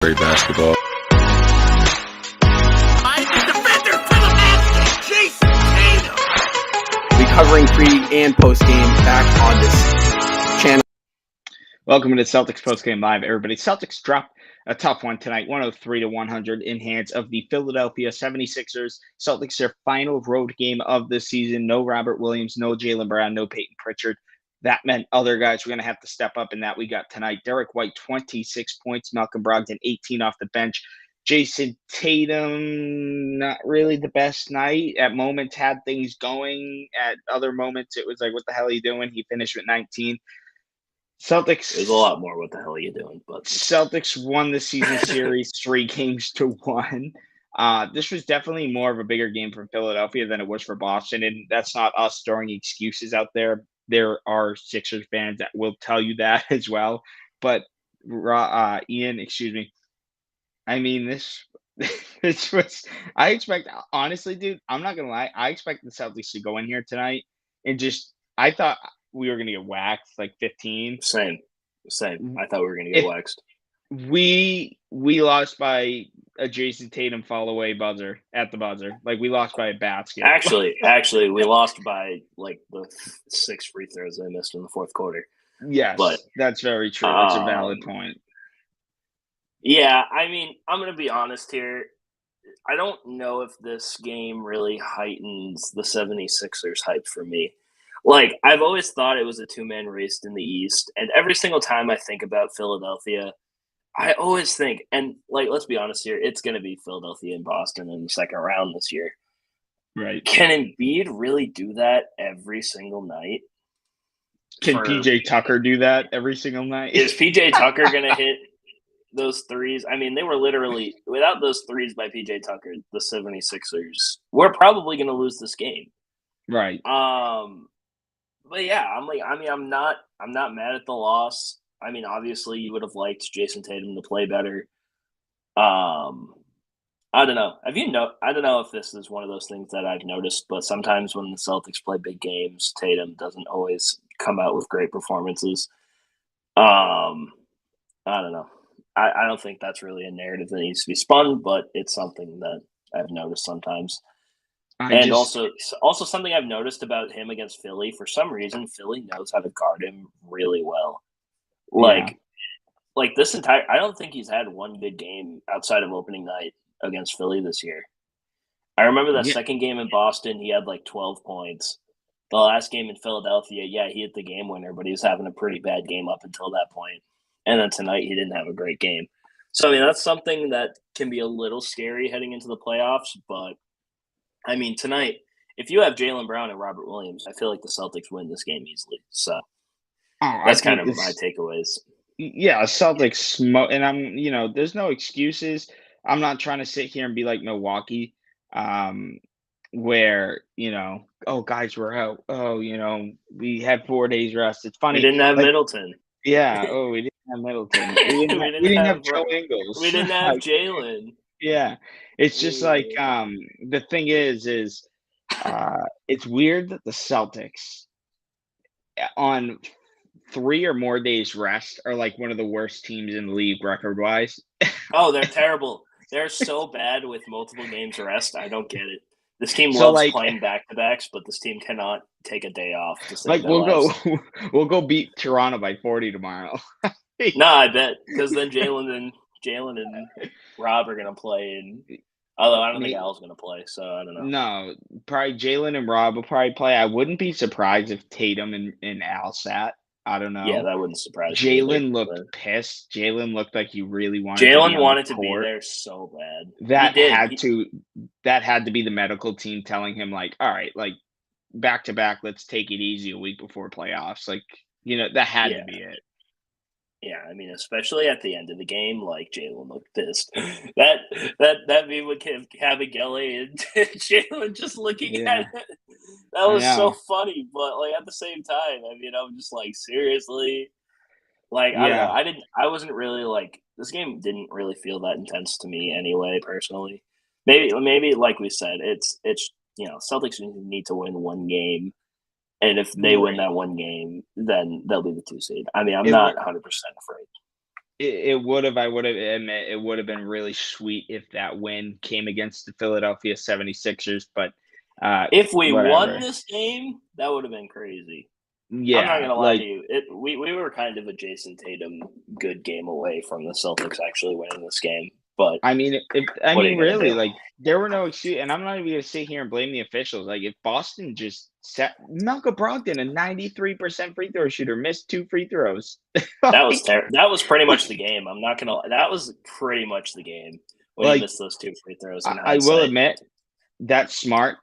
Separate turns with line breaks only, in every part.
Great basketball.
Defender to the basket, Jason Tatum.
Recovering pre and post game back on this channel.
Welcome to the Celtics Postgame Live, everybody. Celtics dropped a tough one tonight, 103-100 in hands of the Philadelphia 76ers. Celtics, their final road game of the season. No Robert Williams, no Jaylen Brown, no Peyton Pritchard. That meant other guys were going to have to step up, and that we got tonight. Derek White, 26 points. Malcolm Brogdon, 18 off the bench. Jason Tatum, not really the best night. At moments, had things going. At other moments, it was like, what the hell are you doing? He finished with 19. Celtics.
There's a lot more. What the hell are you doing? But
Celtics won the season series 3-1. This was definitely more of a bigger game for Philadelphia than it was for Boston, and that's not us throwing excuses out there. There are Sixers fans that will tell you that as well. But Ian, excuse me. I mean, this was. I expect, honestly, dude. I'm not gonna lie. I expect the Celtics to go in here tonight and just. I thought we were gonna get waxed like 15.
Same. I thought we were gonna get waxed.
We lost by a Jason Tatum fall away buzzer at the buzzer. Like, we lost by a basket.
Actually, we lost by like the 6 free throws they missed in the fourth quarter.
Yes, but that's very true. That's a valid point.
Yeah, I mean, I'm gonna be honest here. I don't know if this game really heightens the 76ers hype for me. Like, I've always thought it was a two-man race in the East, and every single time I think about Philadelphia, I always think, and like, let's be honest here, it's going to be Philadelphia and Boston in the second round this year.
Right.
Can Embiid really do that every single night?
Can PJ Tucker do that every single night?
Is PJ Tucker going to hit those threes? I mean, they were literally, without those threes by PJ Tucker, the 76ers were probably going to lose this game.
Right.
But yeah, I'm not mad at the loss. I mean, obviously, you would have liked Jason Tatum to play better. I don't know. I don't know if this is one of those things that I've noticed, but sometimes when the Celtics play big games, Tatum doesn't always come out with great performances. I don't know. I don't think that's really a narrative that needs to be spun, but it's something that I've noticed sometimes. Also something I've noticed about him against Philly, for some reason, Philly knows how to guard him really well. Like this entire, I don't think he's had one good game outside of opening night against Philly this year. I remember that second game in Boston, he had like 12 points. The last game in Philadelphia, he hit the game winner, but he was having a pretty bad game up until that point. And then tonight, he didn't have a great game. So, I mean, that's something that can be a little scary heading into the playoffs. But, I mean, tonight, if you have Jaylen Brown and Robert Williams, I feel like the Celtics win this game easily. So, that's kind of my takeaways.
Yeah, Celtics, and there's no excuses. I'm not trying to sit here and be like Milwaukee, where, guys were out. Oh, we had 4 days rest. It's funny.
We didn't have Middleton.
Yeah. Oh, we didn't have Middleton. We didn't have Joe Ingles.
We didn't have Jaylen.
Yeah. It's just like, the thing is it's weird that the Celtics on 3 or more days rest are like one of the worst teams in the league record-wise.
Oh, they're terrible. They're so bad with multiple games rest. I don't get it. This team loves playing back-to-backs, but this team cannot take a day off to save their lives.
We'll go beat Toronto by 40 tomorrow.
No, I bet, because then Jaylen and Rob are gonna play, and although I don't think Al's gonna play, so I don't know.
No, probably Jaylen and Rob will probably play. I wouldn't be surprised if Tatum and Al sat. I don't know.
Yeah, that wouldn't surprise me.
Jaylen looked pissed. Jaylen looked like he really wanted.
Jaylen wanted to be there so bad.
That had to be the medical team telling him, like, all right, like, back to back, let's take it easy a week before playoffs. Like, that had to be it.
Yeah, I mean, especially at the end of the game, like, Jaylen looked pissed. That meme would have Gele and Jaylen just looking at it. That was so funny, but like at the same time, I mean, I'm just like, seriously, like, I don't know. I wasn't really like, this game didn't really feel that intense to me anyway, personally. Maybe like we said, it's Celtics need to win one game, and if they win that one game, then they'll be the 2 seed. I mean, I'm not 100% afraid.
It would have. I would have admit it would have been really sweet if that win came against the Philadelphia 76ers, but
If we won
whatever.
this game, that would have been crazy. I'm not
Yeah,
gonna lie to
like
you. We were kind of a Jason Tatum good game away from the Celtics actually winning this game. But
I mean,
what are you gonna
really,
do?
like there were no excuse, and I'm not even gonna sit here and blame the officials. Like if Boston just set Malcolm Brogdon, a 93% free throw shooter, missed 2 free throws.
That was
like,
That was pretty much the game. I'm not gonna. That was pretty much the game when he
like
missed those 2 free throws. In
I will
hindsight,
admit that smart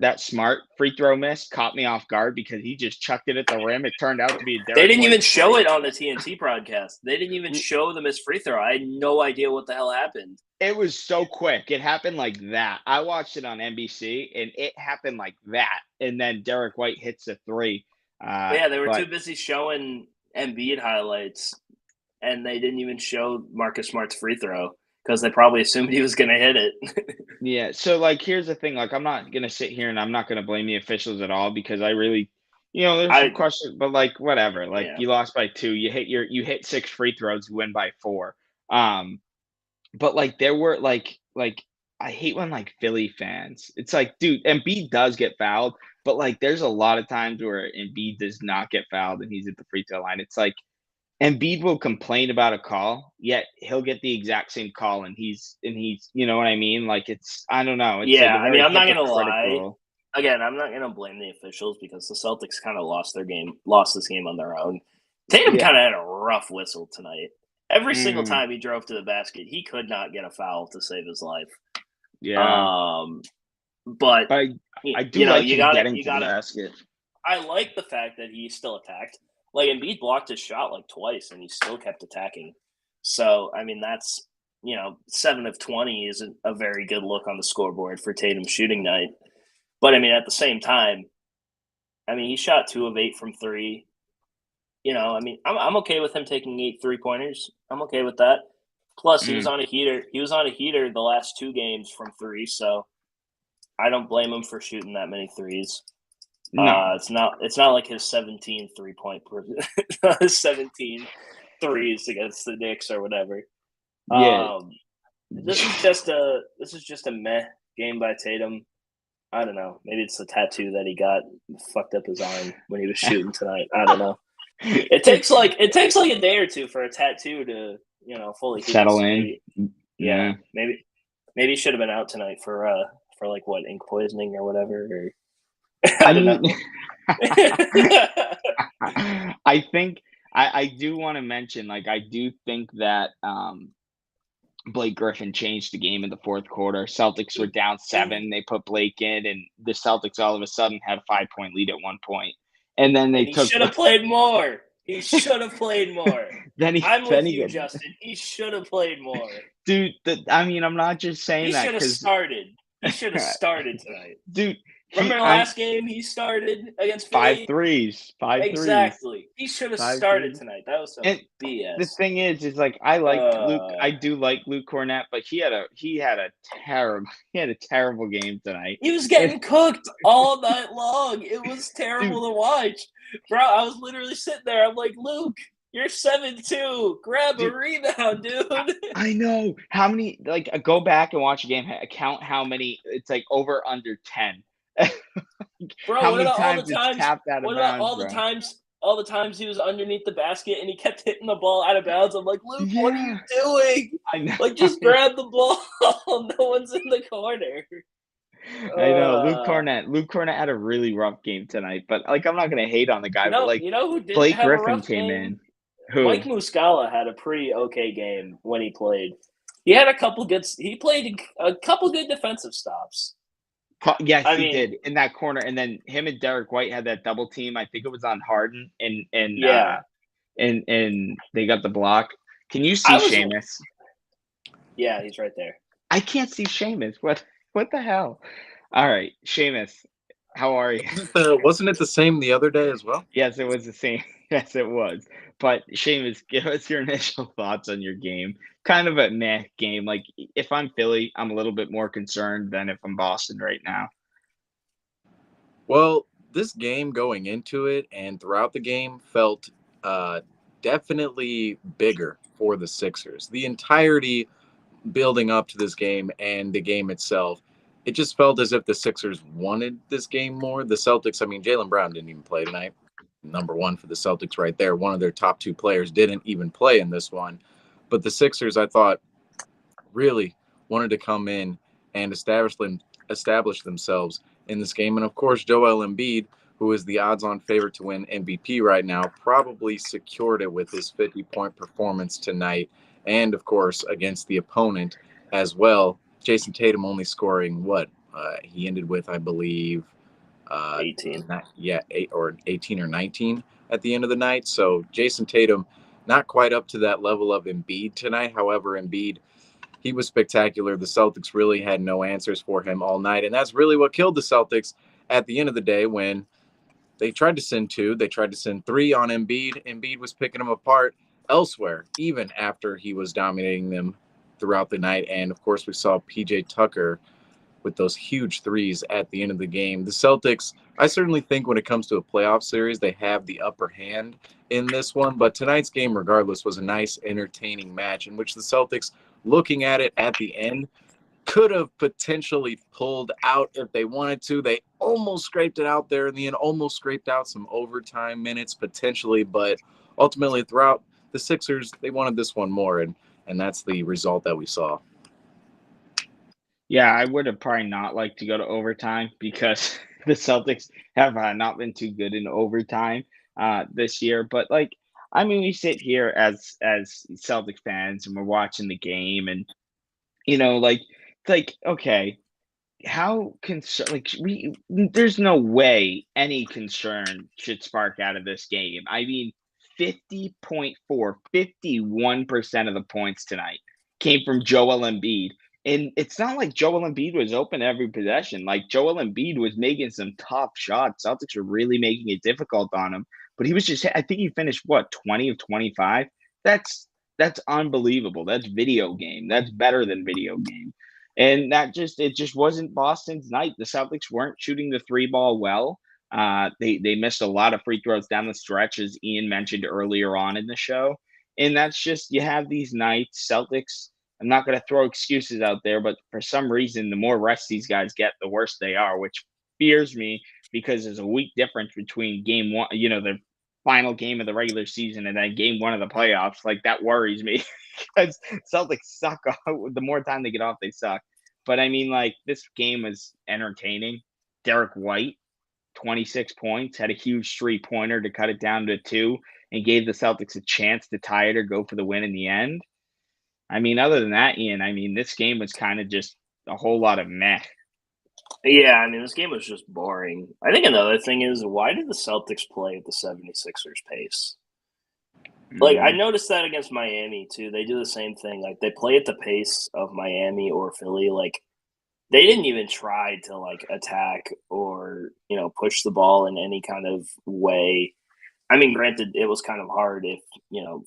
free throw miss caught me off guard because he just chucked it at the rim. It turned out to be a
they
Derek
didn't
White
even show
three.
it on the TNT broadcast. They didn't even show the missed free throw. I had no idea what the hell happened.
It was so quick. It happened like that. I watched it on NBC, and it happened like that. And then Derek White hits a three.
But yeah, they were
But
too busy showing Embiid highlights, and they didn't even show Marcus Smart's free throw because they probably assumed he was going to hit it.
yeah, so like here's the thing. Like I'm not gonna sit here and I'm not gonna blame the officials at all because I really, there's some
I
questions, but like whatever. Like
yeah.
you lost by two. You hit 6 free throws. You win by four. Um, But, like, there were, I hate when, like, Philly fans it's like, dude, Embiid does get fouled, but, like, there's a lot of times where Embiid does not get fouled and he's at the free throw line. It's like Embiid will complain about a call, yet he'll get the exact same call and he's you know what I mean? Like, I don't know. It's, like,
Yeah,
a
I mean,
very
I'm not gonna lie.
hypocritical.
Again, I'm not gonna blame the officials because the Celtics kind of lost this game on their own. Tatum
Yeah.
kind of had a rough whistle tonight. Every single
Mhm.
time he drove to the basket, he could not get a foul to save his life.
Yeah.
But
But I do like
you
him
got
getting
you
to the
got to.
basket.
I like the fact that he still attacked. Like Embiid blocked his shot like twice, and he still kept attacking. So I mean, that's 7 of 20 isn't a very good look on the scoreboard for Tatum's shooting night. But I mean, at the same time, I mean, he shot 2 of 8 from three. I mean, I'm okay with him taking 8 3-pointers. I'm okay with that. Plus, he was
Mm.
on a heater. He was on a heater the last 2 games from three, so I don't blame him for shooting that many threes.
No.
It's not like his 17 3-point 17 threes against the Knicks or whatever.
Yeah.
This is just a meh game by Tatum. I don't know. Maybe it's the tattoo that he got fucked up his arm when he was shooting tonight. I don't know. It takes like a day or two for a tattoo to fully heal.
Settle
So
in.
yeah, maybe he should have been out tonight for like what, ink poisoning or whatever. Or I
I
don't know.
mean I think I do wanna mention, like, I do think that, Blake Griffin changed the game in the 4th quarter. Celtics were down 7, they put Blake in, and the Celtics all of a sudden had a 5-point lead at one point, and then they
And he
took
should have played more. He should have played more. I'm
then
with
he
you,
get
Justin. He should have played more.
dude, I mean, I'm not just saying
He
that
should have
because
started. He should have started tonight.
dude,
Remember the last game he started against
5
Philly?
threes, 5 threes,
Exactly. He should have
5
started
threes.
tonight. That was some
And the
BS.
thing is like I like Luke.
Uh,
I do like Luke Cornett, but he had a terrible game tonight.
he was
And
getting cooked all night long. It was terrible
dude,
to watch. Bro, I was literally sitting there. I'm like, Luke, you're 7-2. Grab a
dude,
rebound, dude.
I know how many. Like, go back and watch a game. Count how many. It's like over under 10.
Bro,
How
what
many
about all the
times it's
times?
tapped out of
What about
bounds,
all the
bro?
times? All the times he was underneath the basket and he kept hitting the ball out of bounds. I'm like, Luke, what are you
Yeah,
doing?
I know.
Like, just grab the ball. No one's in the corner.
I know. Luke
Uh,
Cornett. Luke Cornett had a really rough game tonight, but like I'm not gonna hate on the guy, but like
you know who didn't
Blake
have a
Griffin
rough
came
game?
in. Who?
Mike Muscala had a pretty okay game when he played. He had a couple good. He played a couple good defensive stops.
Yes,
I
he
mean,
did in that corner, and then him and Derek White had that double team. I think it was on Harden,
yeah,
and they got the block. Can you see
I was.
Seamus?
Yeah, he's right there.
I can't see Seamus. What the hell? All right, Seamus, how are you?
Wasn't it the same the other day as well?
Yes, it was the same. Yes, it was. But Seamus, give us your initial thoughts on your game. Kind of a meh game. Like if I'm Philly, I'm a little bit more concerned than if I'm Boston right now.
Well, this game going into it and throughout the game felt definitely bigger
for the Sixers. The entirety building up to this game and the game itself, it just felt as if the Sixers wanted this game more. The Celtics, I mean, Jaylen Brown didn't even play tonight. Number one for the Celtics right there. One of their top two players didn't even play in this one. But the Sixers, I thought, really wanted to come in and establish themselves in this game. And, of course, Joel Embiid, who is the odds-on favorite to win MVP right now, probably secured it with his 50-point performance tonight. And, of course, against the opponent as well. Jason Tatum only scoring what? He ended with, I believe,
18.
18 or 19 at the end of the night. So Jason Tatum not quite up to that level of Embiid tonight. However, Embiid, he was spectacular. The Celtics really had no answers for him all night. And that's really what killed the Celtics at the end of the day when they tried to send two. They tried to send three on Embiid. Embiid was picking them apart elsewhere, even after he was dominating them throughout the night. And, of course, we saw P.J. Tucker with those huge threes at the end of the game. The Celtics, I certainly think when it comes to a playoff series, they have the upper hand in this one. But tonight's game, regardless, was a nice, entertaining match in which the Celtics, looking at it at the end, could have potentially pulled out if they wanted to. They almost scraped it out there in the end, almost scraped out some overtime minutes potentially. But ultimately, throughout the Sixers, they wanted this one more. And that's the result that we saw.
Yeah, I would have probably not liked to go to overtime because the Celtics have not been too good in overtime this year. But like, I mean, we sit here as Celtic fans and we're watching the game, and like it's like okay, how concern like we there's no way any concern should spark out of this game. I mean, 51% of the points tonight came from Joel Embiid. And it's not like Joel Embiid was open every possession. Like Joel Embiid was making some tough shots. Celtics were really making it difficult on him. But he was just I think he finished what, 20 of 25? That's unbelievable. That's video game. That's better than video game. And it just wasn't Boston's night. The Celtics weren't shooting the three ball well. They missed a lot of free throws down the stretch, as Ian mentioned earlier on in the show. And that's just you have these nights. Celtics, I'm not going to throw excuses out there, but for some reason, the more rest these guys get, the worse they are, which fears me because there's a week difference between game one, the final game of the regular season, and then game one of the playoffs. Like that worries me because Celtics suck. The more time they get off, they suck. But I mean, like this game was entertaining. Derek White, 26 points, had a huge 3-pointer to cut it down to 2 and gave the Celtics a chance to tie it or go for the win in the end. I mean, other than that, Ian, I mean, this game was kind of just a whole lot of meh.
Yeah, I mean, this game was just boring. I think another thing is, why did the Celtics play at the 76ers pace? Like, I noticed that against Miami, too. They do the same thing. Like, they play at the pace of Miami or Philly. Like, they didn't even try to, like, attack or, push the ball in any kind of way. I mean, granted, it was kind of hard if,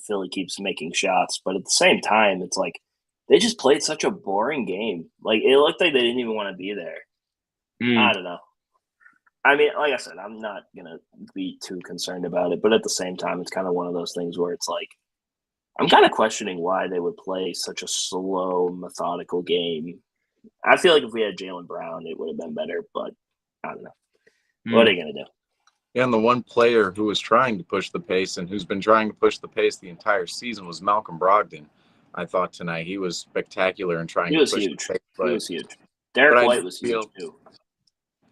Philly keeps making shots. But at the same time, it's like they just played such a boring game. Like, it looked like they didn't even want to be there. I don't know. I mean, like I said, I'm not going to be too concerned about it. But at the same time, it's kind of one of those things where it's like I'm kind of questioning why they would play such a slow, methodical game. I feel like if we had Jaylen Brown, it would have been better. But I don't know. What are you going to do?
Yeah, and the one player who was trying to push the pace and who's been trying to push the pace the entire season was Malcolm Brogdon. I thought tonight he was spectacular in trying to push the pace.
He was huge. Derek White was huge too.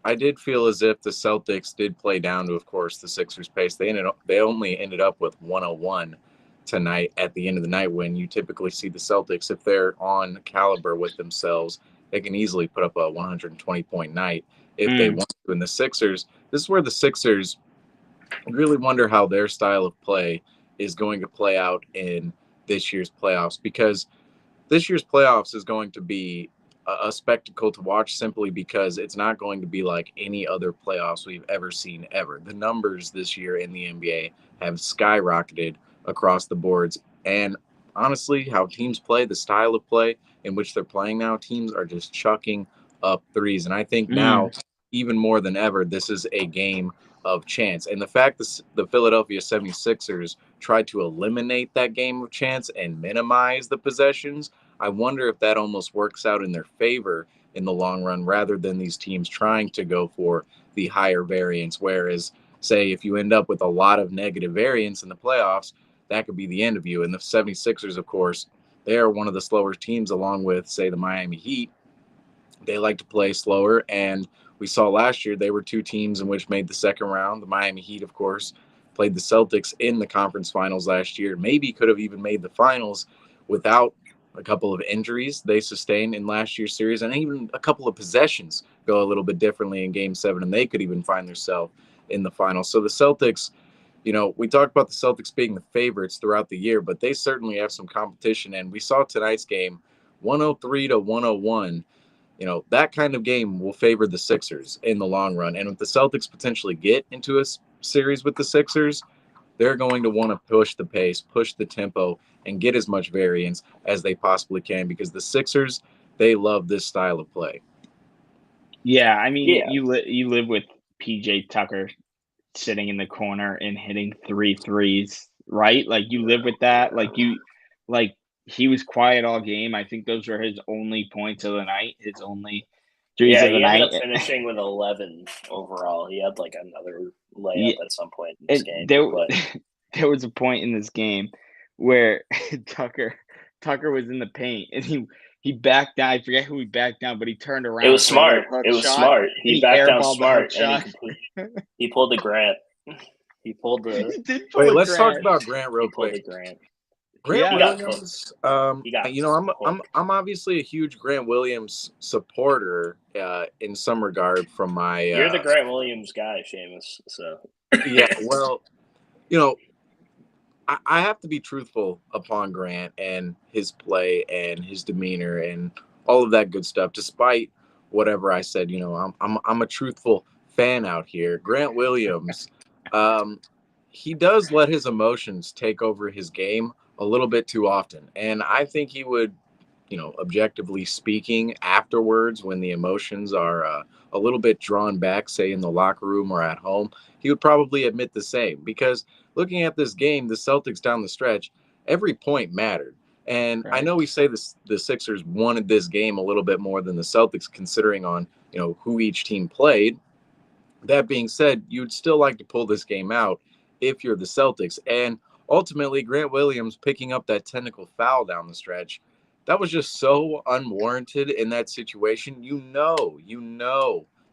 I did feel as if the Celtics did play down to, of course, the Sixers' pace. They only ended up with 101 tonight at the end of the night when you typically see the Celtics, if they're on caliber with themselves, they can easily put up a 120-point night if they want to. And the Sixers, this is where the Sixers really wonder how their style of play is going to play out in this year's playoffs, because this year's playoffs is going to be a spectacle to watch simply because it's not going to be like any other playoffs we've ever seen ever. The numbers this year in the NBA have skyrocketed across the boards. And honestly, how teams play, the style of play in which they're playing now, teams are just chucking up threes. And I think now even more than ever, this is a game of chance. And the fact that the Philadelphia 76ers tried to eliminate that game of chance and minimize the possessions, I wonder if that almost works out in their favor in the long run rather than these teams trying to go for the higher variance. Whereas, say, if you end up with a lot of negative variance in the playoffs, that could be the end of you. And the 76ers, of course, they are one of the slower teams along with, say, the Miami Heat. They like to play slower, and we saw last year they were two teams in which made the second round. The Miami Heat, of course, played the Celtics in the conference finals last year. Maybe could have even made the finals without a couple of injuries they sustained in last year's series, and even a couple of possessions go a little bit differently in Game 7, and they could even find themselves in the finals. So the Celtics, we talked about the Celtics being the favorites throughout the year, but they certainly have some competition, and we saw tonight's game, 103 to 101. That kind of game will favor the Sixers in the long run. And if the Celtics potentially get into a series with the Sixers, they're going to want to push the pace, push the tempo, and get as much variance as they possibly can because the Sixers, they love this style of play.
Yeah, I mean,
Yeah.
you live with PJ Tucker sitting in the corner and hitting 3 threes, right? Like you live with that. Like he was quiet all game. I think those were his only points of the night, his only threes of the
he
night.
ended up finishing with 11 overall. He had like another layup at some point in this game.
There was a point in this game where Tucker was in the paint and he backed down. I forget who he backed down, but he turned around.
It was smart. He backed down smart and he pulled the Grant. He pulled the.
He did pull
Wait,
the
let's
Grant.
talk about Grant real quick.
Grant
Williams.
I'm
obviously a huge Grant Williams supporter in some regard from my.
You're the Grant Williams guy, Seamus. So.
Yeah, well, I have to be truthful upon Grant and his play and his demeanor and all of that good stuff. Despite whatever I said, I'm a truthful fan out here. Grant Williams, he does let his emotions take over his game a little bit too often, and I think he would, objectively speaking, afterwards when the emotions are a little bit drawn back, say in the locker room or at home, he would probably admit the same because. Looking at this game, the Celtics down the stretch, every point mattered. And right. I know we say the Sixers wanted this game a little bit more than the Celtics, considering on who each team played. That being said, you'd still like to pull this game out if you're the Celtics. And ultimately, Grant Williams picking up that technical foul down the stretch, that was just so unwarranted in that situation.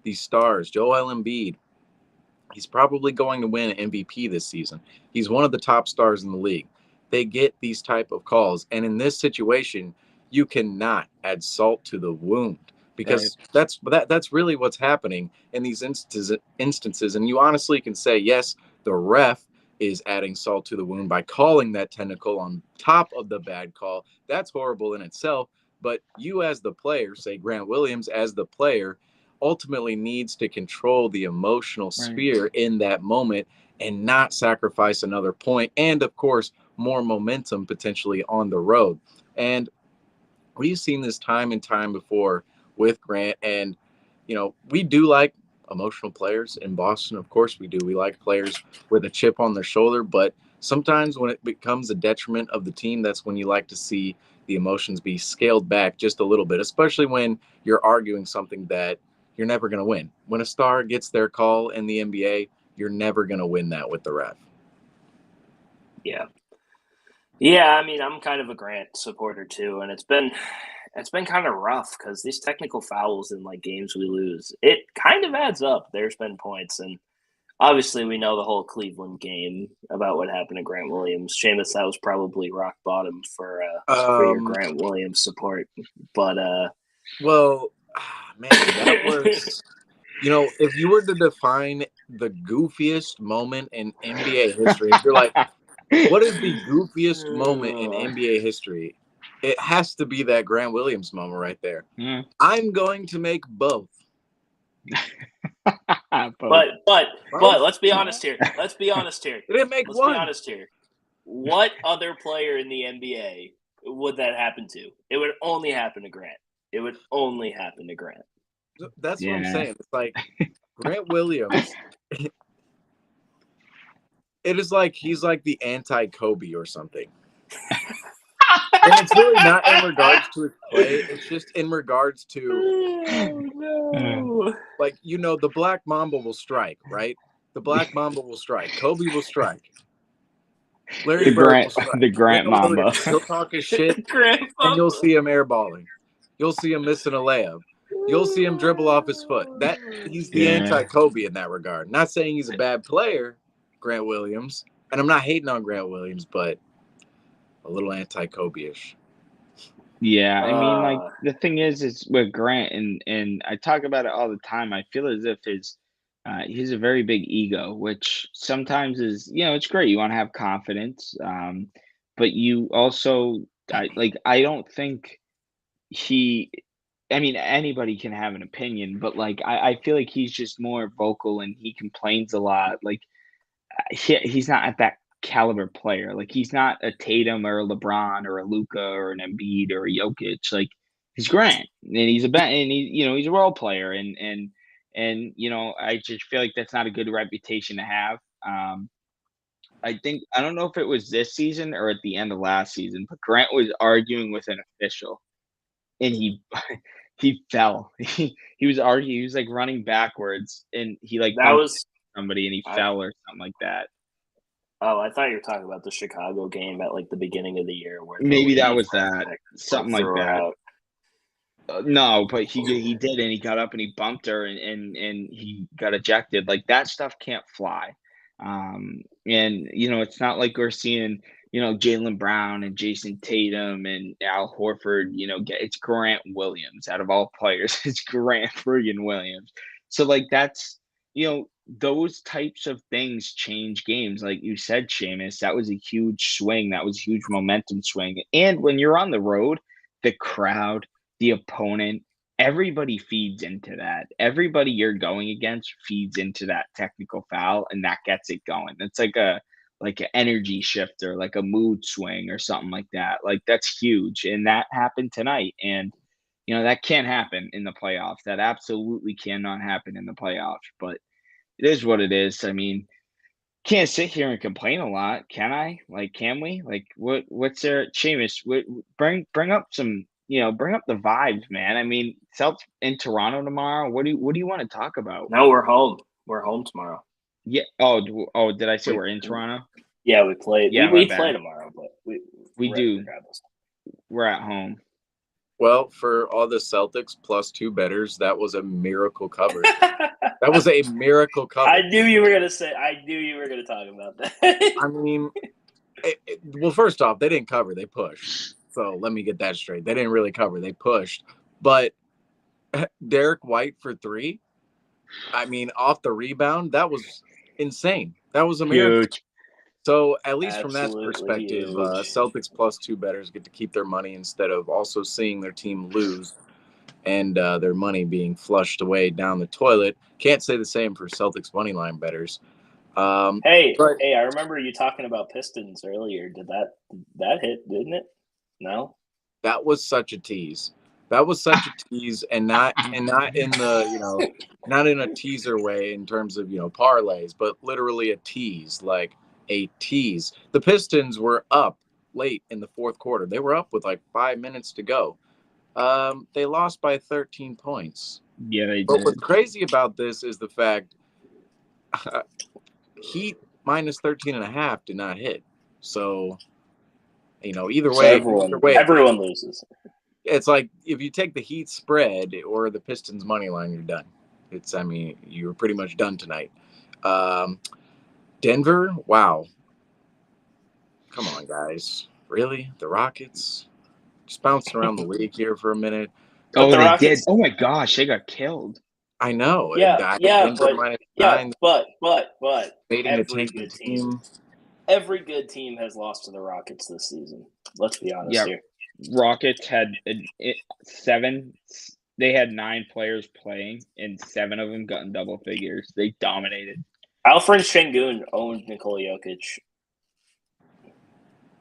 These stars, Joel Embiid. He's probably going to win an MVP this season. He's one of the top stars in the league. They get these type of calls. And in this situation, you cannot add salt to the wound because that's really what's happening in these instances. And you honestly can say, yes, the ref is adding salt to the wound by calling that technical on top of the bad call. That's horrible in itself. But you as the player, say Grant Williams as the player, ultimately needs to control the emotional sphere in that moment and not sacrifice another point and, of course, more momentum potentially on the road. And we've seen this time and time before with Grant. And, we do like emotional players in Boston. Of course we do. We like players with a chip on their shoulder. But sometimes when it becomes a detriment of the team, that's when you like to see the emotions be scaled back just a little bit, especially when you're arguing something that you're never going to win. When a star gets their call in the NBA, you're never going to win that with the ref.
Yeah. Yeah, I mean, I'm kind of a Grant supporter too, and it's been kind of rough because these technical fouls in like games we lose, it kind of adds up. There's been points, and obviously we know the whole Cleveland game about what happened to Grant Williams. Seamus, that was probably rock bottom for your Grant Williams support. But
man, that was, if you were to define the goofiest moment in NBA history, if you're like, what is the goofiest moment in NBA history? It has to be that Grant Williams moment right there.
Mm.
I'm going to make both.
But let's be honest here.
It didn't make
let's
one.
Be honest here. What other player in the NBA would that happen to? It would only happen to Grant.
That's what I'm
Yeah.
saying. It's like Grant Williams. It is like he's like the anti-Kobe or something. And it's really not in regards to his play. It's just in regards to,
no.
like, the Black Mamba will strike, right? The Black Mamba will strike. Kobe will strike. Larry Bird will strike.
The Grant
Grant
Mamba.
Williams, he'll talk his shit, and you'll see him airballing. You'll see him missing a layup. You'll see him dribble off his foot. He's the anti-Kobe in that regard. Not saying he's a bad player, Grant Williams, and I'm not hating on Grant Williams, but a little anti-Kobe-ish.
Yeah, I mean, like the thing is with Grant, and I talk about it all the time. I feel as if he's a very big ego, which sometimes is, it's great. You want to have confidence, but you also, I don't think he. I mean, anybody can have an opinion, but like I feel like he's just more vocal and he complains a lot. Like he's not at that caliber player. Like he's not a Tatum or a LeBron or a Luca or an Embiid or a Jokic. Like he's Grant, and he's he's a role player, and I just feel like that's not a good reputation to have. I don't know if it was this season or at the end of last season, but Grant was arguing with an official, and he he fell. He was arguing. He was like running backwards, and he like
That was
somebody, and he fell or something like that.
Oh, I thought you were talking about the Chicago game at like the beginning of the year, where
maybe that was that, something like that. No, but he did, and he got up and he bumped her, and he got ejected. Like that stuff can't fly. And it's not like we're seeing Jaylen Brown and Jason Tatum and Al Horford. It's Grant Williams out of all players. It's Grant friggin' Williams. So like that's those types of things change games. Like you said, Seamus, that was a huge swing. That was a huge momentum swing. And when you're on the road, the crowd, the opponent, everybody feeds into that. Everybody you're going against feeds into that technical foul, and that gets it going. It's like an energy shifter, like a mood swing or something like that. Like that's huge. And that happened tonight. And that can't happen in the playoffs. That absolutely cannot happen in the playoffs. But it is what it is. I mean, can't sit here and complain a lot, can I? Like, can we? Like, what's there, Seamus? Bring up some, bring up the vibes, man. I mean, Celtics in Toronto tomorrow. What do you want to talk about?
No, we're home. We're home tomorrow.
Yeah. Oh, did I say we're in Toronto?
Yeah, we play.
Yeah,
we play tomorrow, but
we do.
Regardless.
We're at home.
Well, for all the Celtics +2 bettors, that was a miracle cover. That was a miracle cover.
I knew you were going to talk about that.
I mean, well, first off, they didn't cover. They pushed. So let me get that straight. They didn't really cover. They pushed. But Derek White for 3, I mean, off the rebound, that was insane. That was a miracle.
Huge.
So at least from that
Absolutely
perspective,
huge.
Celtics +2 bettors get to keep their money instead of also seeing their team lose and their money being flushed away down the toilet. Can't say the same for Celtics moneyline bettors.
Hey, I remember you talking about Pistons earlier. Did that hit? Didn't it? No.
That was such a tease. That was such a tease, and not in the not in a teaser way in terms of parlays, but literally a tease, like a tease. The Pistons were up late in the fourth quarter. They were up with like 5 minutes to go. They lost by 13 points.
Yeah, they did.
But what's crazy about this is the fact Heat -13.5 did not hit. So, either way,
everyone loses.
It's like if you take the Heat spread or the Pistons money line, you're done. You're pretty much done tonight. Denver, wow. Come on, guys. Really? The Rockets? Just bouncing around the league here for a minute.
Oh, they did. Oh my gosh, they got killed.
I know.
Yeah, but every good team has lost to the Rockets this season. Let's be honest here.
Rockets had 7. They had 9 players playing, and 7 of them got in double figures. They dominated.
Alfred Şengün owned Nikola Jokic.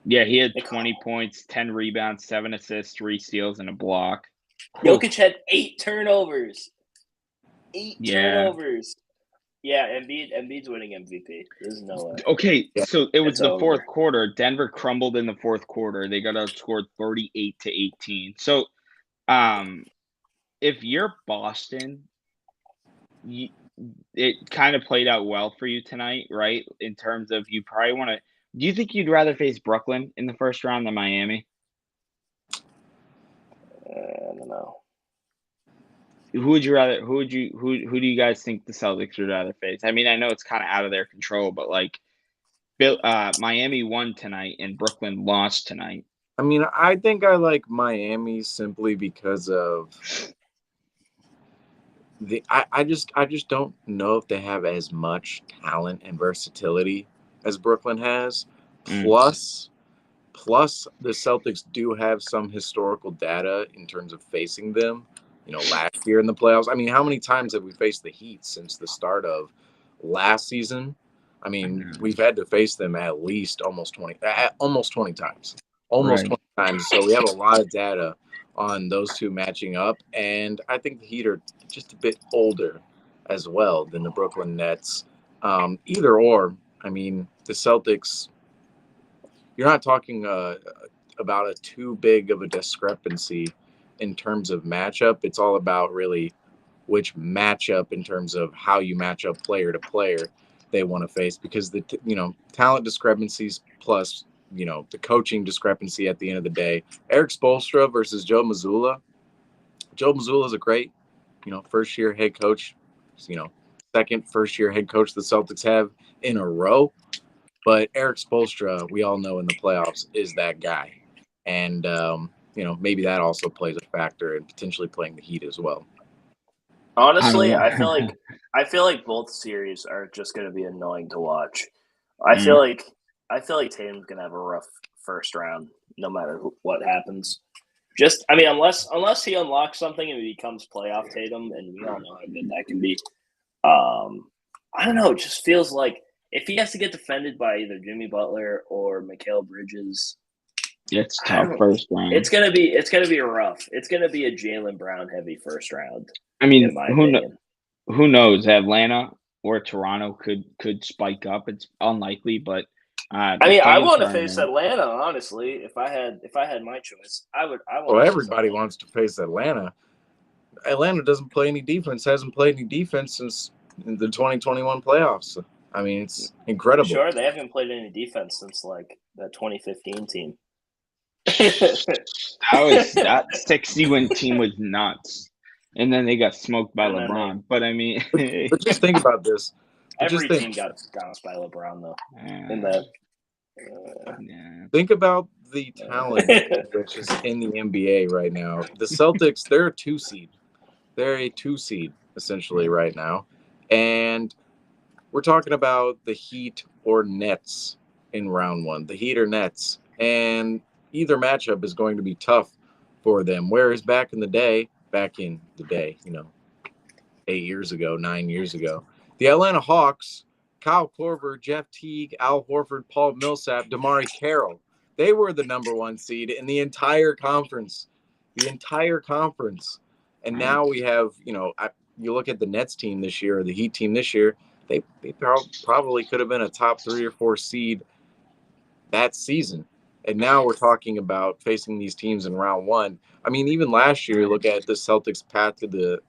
Yeah, he had 20 points, 10 rebounds, 7 assists, 3 steals, and a block.
Jokic had 8 turnovers. 8
Yeah.
turnovers. Yeah, Embiid's winning MVP. There's no way.
Okay, so it was
It's
the
over.
fourth quarter. Denver crumbled in the fourth quarter. They got outscored 38-18. So, if you're Boston, it kind of played out well for you tonight, right? In terms of you probably want to. Do you think you'd rather face Brooklyn in the first round than Miami?
I don't know.
Who would you rather? Who do you guys think the Celtics would rather face? I mean, I know it's kind of out of their control, but like, Miami won tonight and Brooklyn lost tonight.
I mean, I think I like Miami simply because of I just don't know if they have as much talent and versatility as Brooklyn has. Plus the Celtics do have some historical data in terms of facing them. Last year in the playoffs. I mean, how many times have we faced the Heat since the start of last season? I mean, we've had to face them at least almost 20 times. Almost
Right.
20 times. So we have a lot of data on those two matching up. And I think the Heat are just a bit older as well than the Brooklyn Nets. Either or, I mean, the Celtics, you're not talking about a too big of a discrepancy in terms of matchup. It's all about really which matchup in terms of how you match up player to player they want to face, because the talent discrepancies plus the coaching discrepancy at the end of the day. Eric Spoelstra versus Joe Mazzulla. Joe Mazzulla is a great first year head coach. Second first year head coach the Celtics have in a row. But Eric Spoelstra, we all know in the playoffs, is that guy. And, maybe that also plays a factor in potentially playing the Heat as well.
Honestly, I feel like both series are just going to be annoying to watch. I feel like Tatum's going to have a rough first round, no matter what happens. Unless he unlocks something and he becomes playoff Tatum, and we all know how good that can be. I don't know. It just feels like if he has to get defended by either Jimmy Butler or Mikal Bridges,
it's tough first round.
It's gonna be rough. It's gonna be a Jaylen Brown heavy first round.
I mean, who knows? Atlanta or Toronto could spike up. It's unlikely, but
I want to face Atlanta. Honestly, if I had my choice, I would.
Everybody wants to face Atlanta. Atlanta doesn't play any defense. Hasn't played any defense since the 2021 playoffs. I mean, it's incredible.
Sure, they haven't played any defense since like that 2015 team.
that 60-win team was nuts, and then they got smoked by LeBron. But I mean,
but just think about this.
Every team got bounced by LeBron, though. In that,
think about the talent which is in the NBA right now. The Celtics, they're a 2 seed. They're a 2 seed essentially right now, and we're talking about the Heat or Nets in round 1. The Heat or Nets, and either matchup is going to be tough for them. Whereas back in the day, 8 years ago, 9 years ago, the Atlanta Hawks, Kyle Korver, Jeff Teague, Al Horford, Paul Millsap, DeMar Carroll, they were the number 1 seed in the entire conference. And now we have, you look at the Nets team this year or the Heat team this year, they probably could have been a top 3 or 4 seed that season. And now we're talking about facing these teams in round 1. I mean, even last year, look at the Celtics' path to the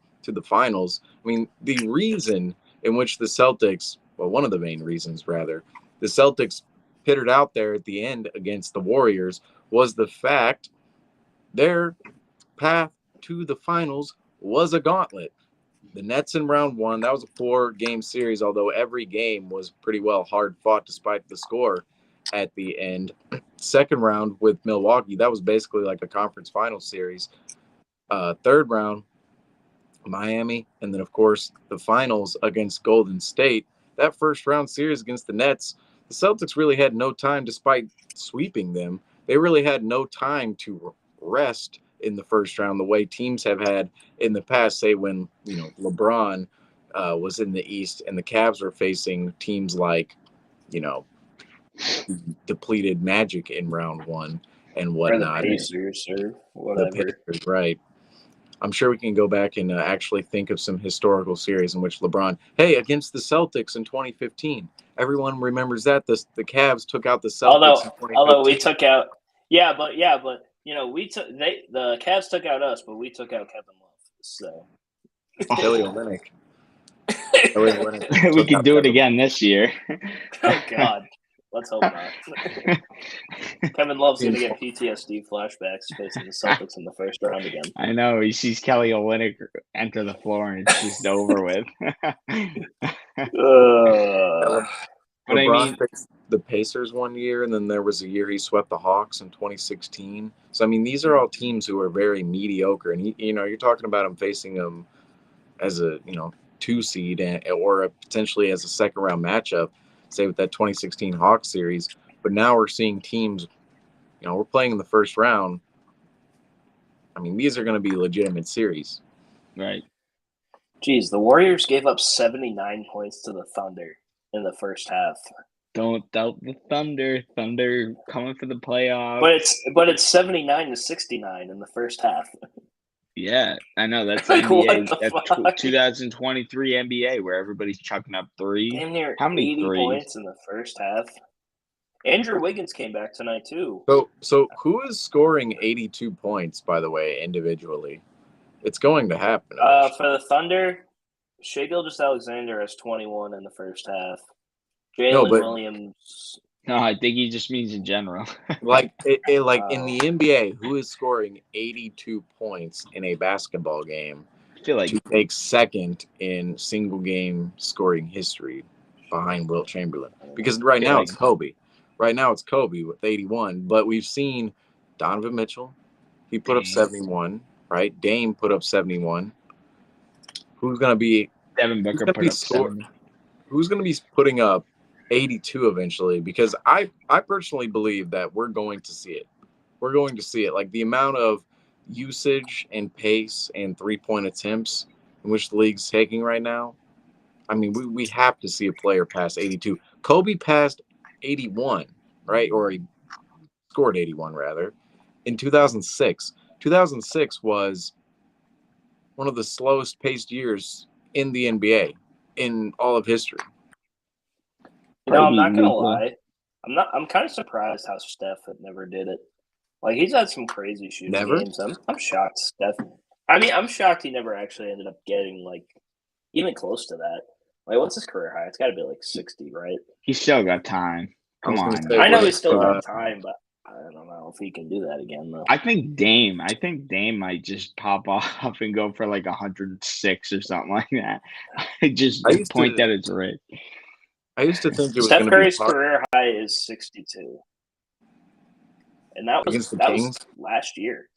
finals. I mean, the reason in which the Celtics, well, one of the main reasons, rather, the Celtics pittered out there at the end against the Warriors was the fact their path to the finals was a gauntlet. The Nets in round 1, that was a 4-game series, although every game was pretty well hard fought despite the score at the end. Second round with Milwaukee, that was basically like a conference final series. Third round, Miami, and then of course the finals against Golden State. That first round series against the Nets, the Celtics really had no time, despite sweeping them. They really had no time to rest in the first round the way teams have had in the past, say when LeBron was in the East and the Cavs were facing teams like depleted Magic in round 1 and whatnot.
Or the Pacers or whatever.
The Pacers, right. I'm sure we can go back and actually think of some historical series in which LeBron, hey, against the Celtics in 2015, everyone remembers that the Cavs took out the Celtics in
Although we
2015.
took out, but the Cavs took out us, but we took out Kevin Love. So
Kelly Olynyk. Kelly Olynyk
We
took
could
out
do it
Kevin
again this year.
oh God, let's hope not. Kevin Love's gonna get PTSD flashbacks facing the Celtics in the first round again.
I know. He sees Kelly Olynyk enter the floor and it's just over with. But I
LeBron
mean,
picked the Pacers one year, and then there was a year he swept the Hawks in 2016. So I mean, these are all teams who are very mediocre, and you're talking about him facing them as a 2 seed or potentially as a second round matchup, say with that 2016 Hawks series. But now we're seeing teams, we're playing in the first round. I mean, these are going to be legitimate series.
right.
Geez, the Warriors gave up 79 points to the Thunder in the first half.
Don't doubt the Thunder. Thunder coming for the playoffs.
But it's 79 to 69 in the first half.
Yeah, I know. That's
Like,
NBA.
what the
That's
fuck?
2023 NBA where everybody's chucking up threes.
Damn near
How many
80
threes?
points in the first half. Andrew Wiggins came back tonight too.
So who is scoring 82 points, by the way, individually? It's going to happen.
For the Thunder, Shai Gilgeous-Alexander has 21 in the first half. Jalen Williams.
No, I think he just means in general.
like in the NBA, who is scoring 82 points in a basketball game
I feel like
to take second in single game scoring history behind Wilt Chamberlain? Because right now it's Kobe. Right now it's Kobe with 81, but we've seen Donovan Mitchell. He put up 71, right? Dame put up 71. Who's going to be
Devin Booker put up 70.
Who's going to be putting up 82 eventually? Because I personally believe that we're going to see it. We're going to see it. Like the amount of usage and pace and 3-point attempts in which the league's taking right now. I mean, we have to see a player pass 82. Kobe passed 81, right? Or he scored 81 rather in 2006. 2006 was one of the slowest paced years in the NBA in all of history.
I'm not gonna lie. I'm kind of surprised how Steph had never did it. Like he's had some crazy shooting games. I'm shocked, Steph. I mean, I'm shocked he never actually ended up getting like even close to that. Like, what's his career high? It's got to be like 60, right?
He's still got time. Come on.
I know he's still got time, but I don't know if he can do that again though.
I think Dame might just pop off and go for like 106 or something like that. The point that it's rich.
I used to think it was
Steph Curry's career high is 62, and that was last year.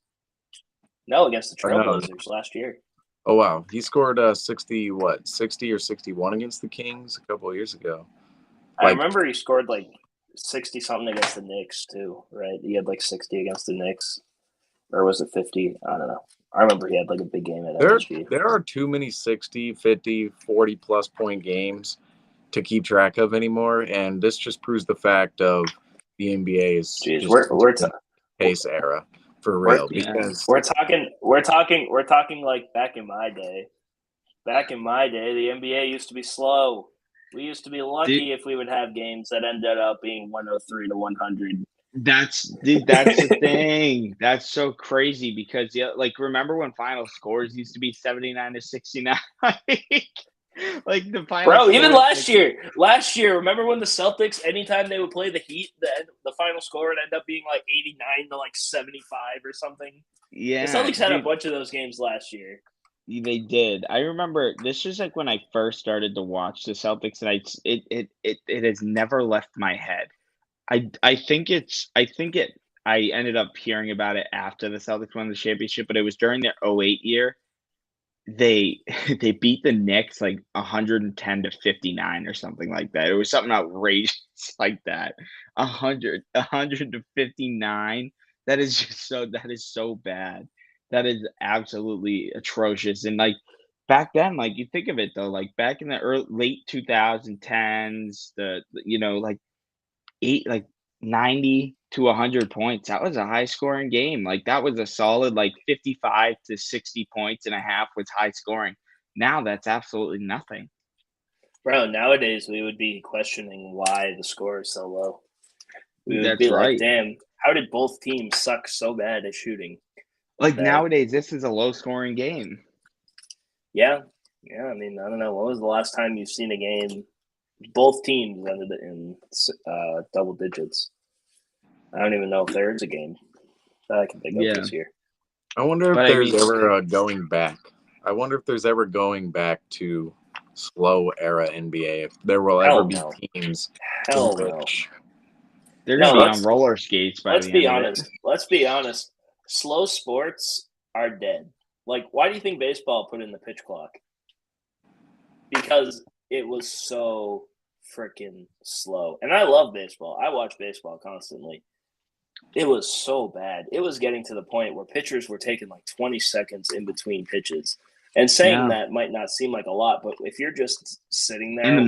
No, against the Trailblazers last year.
Oh wow, he scored 60 or 61 against the Kings a couple of years ago.
I remember he scored like 60 something against the Knicks too, right? He had like 60 against the Knicks, or was it 50? I don't know. I remember he had like a big game at MSG.
There are too many 60, 50, 40 plus point games to keep track of anymore, and this just proves the fact of the NBA is
we're
pace era for real. Because
we're talking like back in my day. Back in my day, the NBA used to be slow. We used to be lucky if we would have games that ended up being 103 to 100.
That's the thing. That's so crazy because remember when final scores used to be 79 to 69? Like the final.
Bro, even last year, remember when the Celtics, anytime they would play the Heat, the final score would end up being like 89 to like 75 or something.
Yeah,
the Celtics had a bunch of those games last year.
They did. I remember this was like when I first started to watch the Celtics, and it has never left my head. I ended up hearing about it after the Celtics won the championship, but it was during their 08 year. They beat the Knicks like 110 to 59 or something like that. It was something outrageous like that. 100 to 59. That is so bad. That is absolutely atrocious. And like back then, like you think of it though, like back in the late 2010s, 90 to 100 points. That was a high-scoring game. Like, that was a solid, 55 to 60 points and a half was high scoring. Now that's absolutely nothing.
Bro, nowadays we would be questioning why the score is so low. We would
That's
be like,
right.
damn, how did both teams suck so bad at shooting?
Nowadays, this is a low-scoring game.
Yeah. I mean, I don't know. When was the last time you've seen a game? Both teams ended in double digits. I don't even know if there is a game that I can think of this year.
I wonder if there's ever going back. I wonder if there's ever going back to slow era NBA. If there will ever be teams.
Hell no.
They're going to be on roller skates by the end of it.
Let's be honest. Slow sports are dead. Like, why do you think baseball put in the pitch clock? Because it was so freaking slow. And I love baseball. I watch baseball constantly. It was so bad. It was getting to the point where pitchers were taking 20 seconds in between pitches. And saying that might not seem like a lot, but if you're just sitting there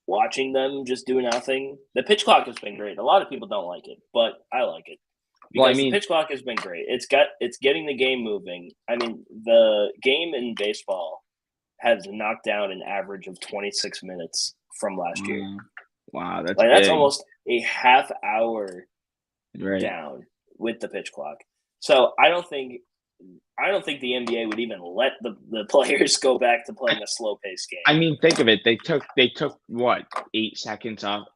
watching them just do nothing, the pitch clock has been great. A lot of people don't like it, but I like it. Because the pitch clock has been great. It's getting the game moving. I mean, the game in baseball has knocked down an average of 26 minutes from last year.
Wow,
that's almost a half hour down with the pitch clock. So I don't think the NBA would even let the players go back to playing a slow paced game.
I mean, think of it. They took what, 8 seconds off,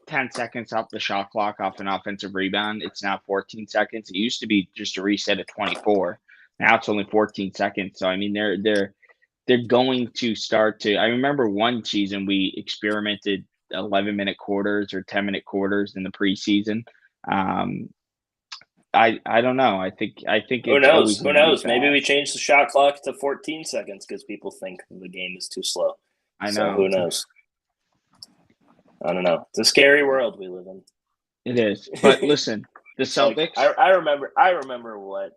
10 seconds off the shot clock off an offensive rebound. It's now 14 seconds. It used to be just a reset at 24. Now it's only 14 seconds. So I mean, they're going to start to. I remember one season we experimented 11-minute quarters or 10-minute quarters in the preseason. I don't know. I think
who knows? Who knows? Maybe we change the shot clock to 14 seconds because people think the game is too slow.
I know.
So who knows? I don't know. It's a scary world we live in.
It is. But listen, the Celtics.
I remember what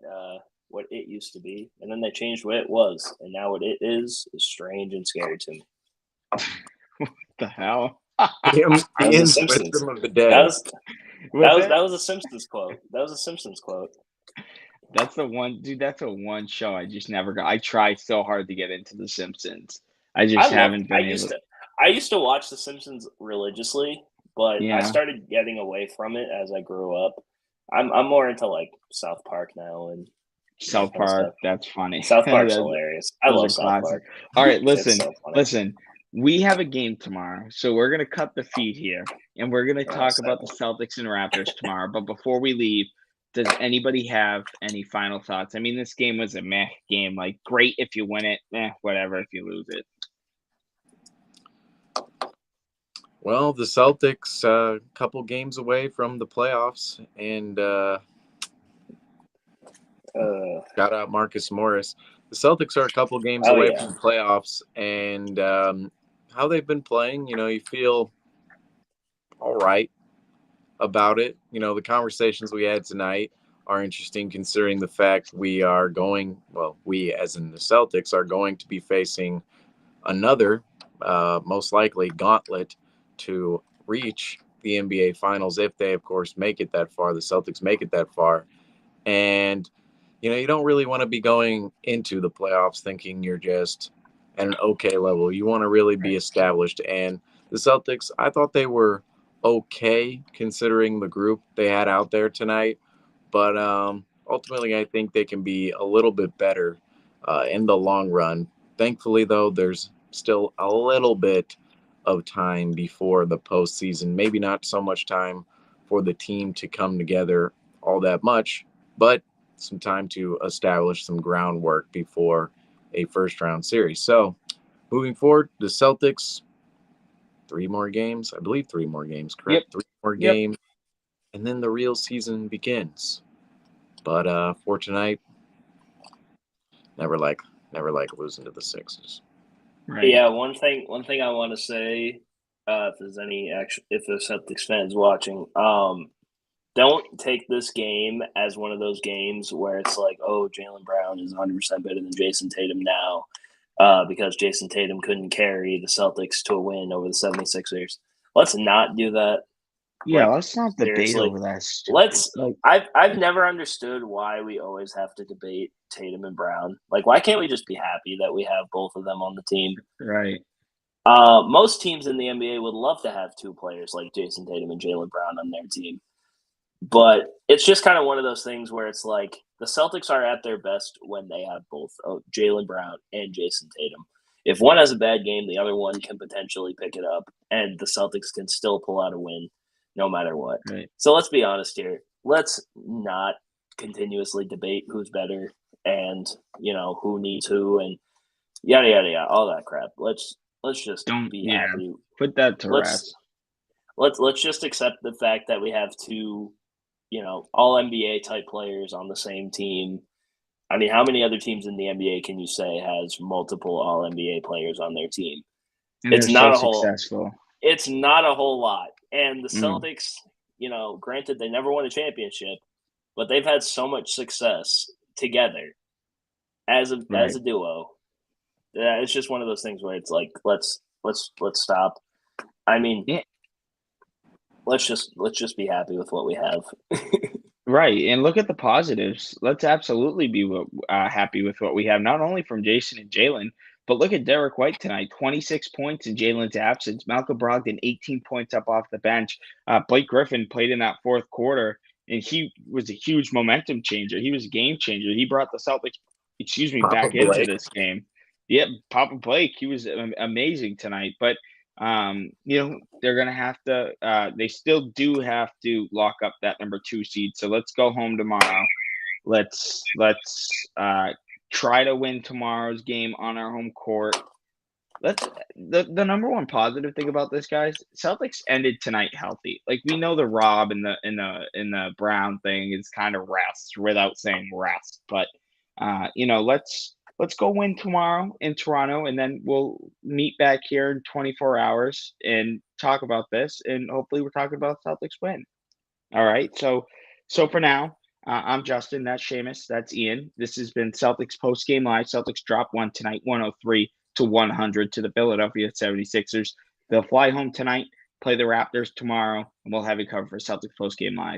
it used to be, and then they changed what it was, and now what it is strange and scary to me.
What the hell?
The wisdom of the day.
That was a Simpsons quote.
That's the one, dude. That's a one show I just never got. I tried so hard to get into The Simpsons. I haven't been able to.
I used to watch The Simpsons religiously, but I started getting away from it as I grew up. I'm more into South Park now and
South Park. That's funny.
South Park's hilarious. I love South Park.
All right, listen. We have a game tomorrow, so we're going to cut the feed here, and we're going to talk about the Celtics and Raptors tomorrow. But before we leave, does anybody have any final thoughts? I mean, this game was a meh game. Great if you win it, whatever if you lose it.
Well, the Celtics a couple games away from the playoffs, and shout out Marcus Morris. The Celtics are a couple games away from the playoffs, and how they've been playing, you feel all right about it. The conversations we had tonight are interesting considering the fact we as in the Celtics, are going to be facing another, most likely, gauntlet to reach the NBA Finals if they, of course, make it that far. The Celtics make it that far. And you don't really want to be going into the playoffs thinking you're just at an okay level. You want to really be established. And the Celtics, I thought they were okay considering the group they had out there tonight. But ultimately, I think they can be a little bit better in the long run. Thankfully, though, there's still a little bit of time before the postseason. Maybe not so much time for the team to come together all that much, but some time to establish some groundwork before a first-round series. So, moving forward, the Celtics, 3 more games. I believe 3 more games, correct?
Yep.
3 more games, and then the real season begins. But for tonight, never like losing to the Sixers.
Right. Yeah, one thing I want to say, if the Celtics fans watching, don't take this game as one of those games where it's like, oh, Jaylen Brown is 100% better than Jason Tatum now because Jason Tatum couldn't carry the Celtics to a win over the 76ers. Let's not do that
Yeah, let's not debate
seriously.
over that. Stupid.
Let's.
Like,
I've never understood why we always have to debate Tatum and Brown. Like, why can't we just be happy that we have both of them on the team?
right.
Most teams in the NBA would love to have two players like Jason Tatum and Jaylen Brown on their team. But it's just kind of one of those things where it's like the Celtics are at their best when they have both Jaylen Brown and Jason Tatum. If one has a bad game, the other one can potentially pick it up, and the Celtics can still pull out a win no matter what.
Right.
So let's be honest here. Let's not continuously debate who's better and, who needs who and yada, yada, yada, all that crap. Let's just be happy.
Put that to rest.
Let's just accept the fact that we have two all NBA type players on the same team. I mean, how many other teams in the NBA can you say has multiple all NBA players on their team?
And
It's not a whole.
successful.
It's not a whole lot. And the Celtics, granted they never won a championship, but they've had so much success together as a duo. That it's just one of those things where it's like let's stop. I mean, let's just be happy with what we have.
Right, and look at the positives. Let's absolutely be happy with what we have, not only from Jason and Jaylen, but look at Derek White tonight, 26 points in Jalen's absence. Malcolm Brogdon, 18 points up off the bench. Blake Griffin played in that fourth quarter, and he was a huge momentum changer. He was a game changer. He brought the Celtics, back into this game. Yep, Papa Blake, he was amazing tonight. But they're going to have to they still do have to lock up that number 2 seed. So let's go home tomorrow. Let's try to win tomorrow's game on our home court. The number one positive thing about this, guys, Celtics ended tonight healthy. Like, we know the Rob and the Brown thing is kind of rest without saying rest, but let's go win tomorrow in Toronto, and then we'll meet back here in 24 hours and talk about this, and hopefully we're talking about Celtics win. All right, so for now, I'm Justin, that's Seamus, that's Ian. This has been Celtics Postgame Live. Celtics drop one tonight, 103-100 to the Philadelphia 76ers. They'll fly home tonight, play the Raptors tomorrow, and we'll have you covered for Celtics Postgame Live.